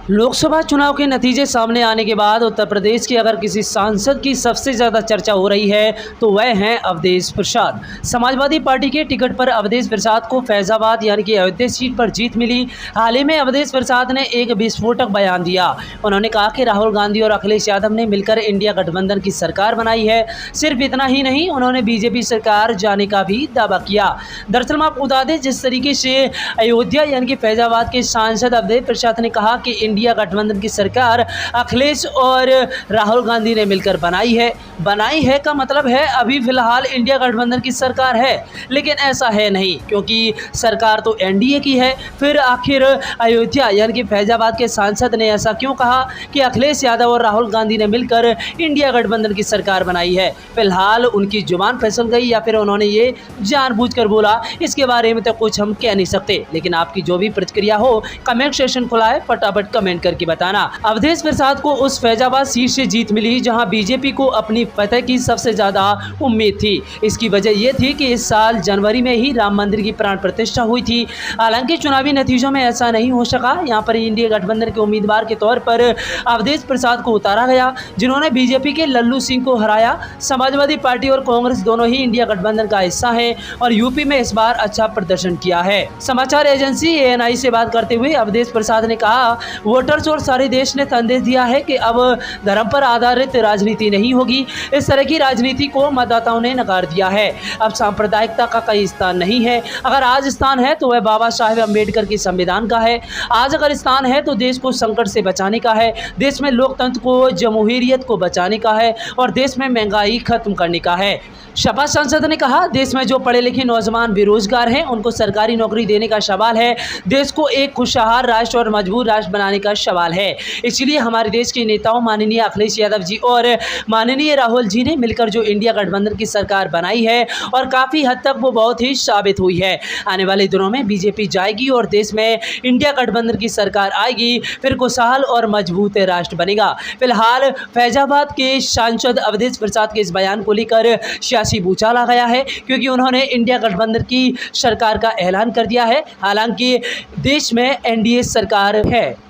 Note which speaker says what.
Speaker 1: लोकसभा चुनाव के नतीजे सामने आने के बाद उत्तर प्रदेश के अगर किसी सांसद की सबसे ज़्यादा चर्चा हो रही है तो वह हैं अवधेश प्रसाद। समाजवादी पार्टी के टिकट पर अवधेश प्रसाद को फैजाबाद यानी कि अयोध्या सीट पर जीत मिली। हाल ही में अवधेश प्रसाद ने एक विस्फोटक बयान दिया। उन्होंने कहा कि राहुल गांधी और अखिलेश यादव ने मिलकर इंडिया गठबंधन की सरकार बनाई है। सिर्फ इतना ही नहीं, उन्होंने बीजेपी सरकार जाने का भी दावा किया। दरअसल मैं आपको बता दें, जिस तरीके से अयोध्या यानी कि फैजाबाद के सांसद अवधेश प्रसाद ने कहा कि इंडिया गठबंधन की सरकार अखिलेश और राहुल गांधी ने मिलकर बनाई है का मतलब है अभी फिलहाल इंडिया गठबंधन की सरकार है, लेकिन ऐसा है नहीं, क्योंकि सरकार तो एनडीए की है। फिर आखिर अयोध्या यानी कि फैजाबाद के सांसद ने ऐसा क्यों कहा कि अखिलेश यादव और राहुल गांधी ने मिलकर इंडिया गठबंधन की सरकार बनाई है? फिलहाल उनकी जुबान फिसल गई या फिर उन्होंने ये जानबूझकर बोला, इसके बारे में तो कुछ हम कह नहीं सकते। लेकिन आपकी जो भी प्रतिक्रिया हो, कमेंट सेक्शन खुला है, फटाफट कमेंट करके बताना। अवधेश प्रसाद को उस फैजाबाद सीट से जीत मिली जहां बीजेपी को अपनी फतह की सबसे ज्यादा उम्मीद थी। इसकी वजह यह थी कि इस साल जनवरी में ही राम मंदिर की प्राण प्रतिष्ठा हुई थी। हालांकि चुनावी नतीजों में ऐसा नहीं हो सका। यहाँ पर इंडिया गठबंधन के उम्मीदवार के तौर पर अवधेश प्रसाद को उतारा गया, जिन्होंने बीजेपी के लल्लू सिंह को हराया। समाजवादी पार्टी और कांग्रेस दोनों ही इंडिया गठबंधन का हिस्सा है और यूपी में इस बार अच्छा प्रदर्शन किया है। समाचार एजेंसी एएनआई से बात करते हुए अवधेश प्रसाद ने कहा, वोटर्स और सारे देश ने संदेश दिया है कि अब धर्म पर आधारित राजनीति नहीं होगी। इस तरह की राजनीति को मतदाताओं ने नकार दिया है। अब सांप्रदायिकता का कोई स्थान नहीं है। अगर आज स्थान है तो वह बाबा साहेब अम्बेडकर के संविधान का है। आज अगर स्थान है तो देश को संकट से बचाने का है, देश में लोकतंत्र को, जमहूरियत को बचाने का है और देश में महंगाई खत्म करने का है। सपा सांसद ने कहा, देश में जो पढ़े लिखे नौजवान बेरोजगार हैं उनको सरकारी नौकरी देने का सवाल है। देश को एक खुशहाल राष्ट्र और मजबूत राष्ट्र बनाने का सवाल है। इसलिए हमारे देश के नेताओं माननीय अखिलेश यादव जी और माननीय राहुल जी ने मिलकर जो इंडिया गठबंधन की सरकार बनाई है और काफ़ी हद तक वो बहुत ही साबित हुई है। आने वाले दिनों में बीजेपी जाएगी और देश में इंडिया गठबंधन की सरकार आएगी, फिर खुशहाल और मजबूत राष्ट्र बनेगा। फिलहाल फैजाबाद के सांसद अवधेश प्रसाद के इस बयान को लेकर सियासी भूचाल आ गया है, क्योंकि उन्होंने इंडिया गठबंधन की सरकार का ऐलान कर दिया है। हालांकि देश में एनडीए सरकार है।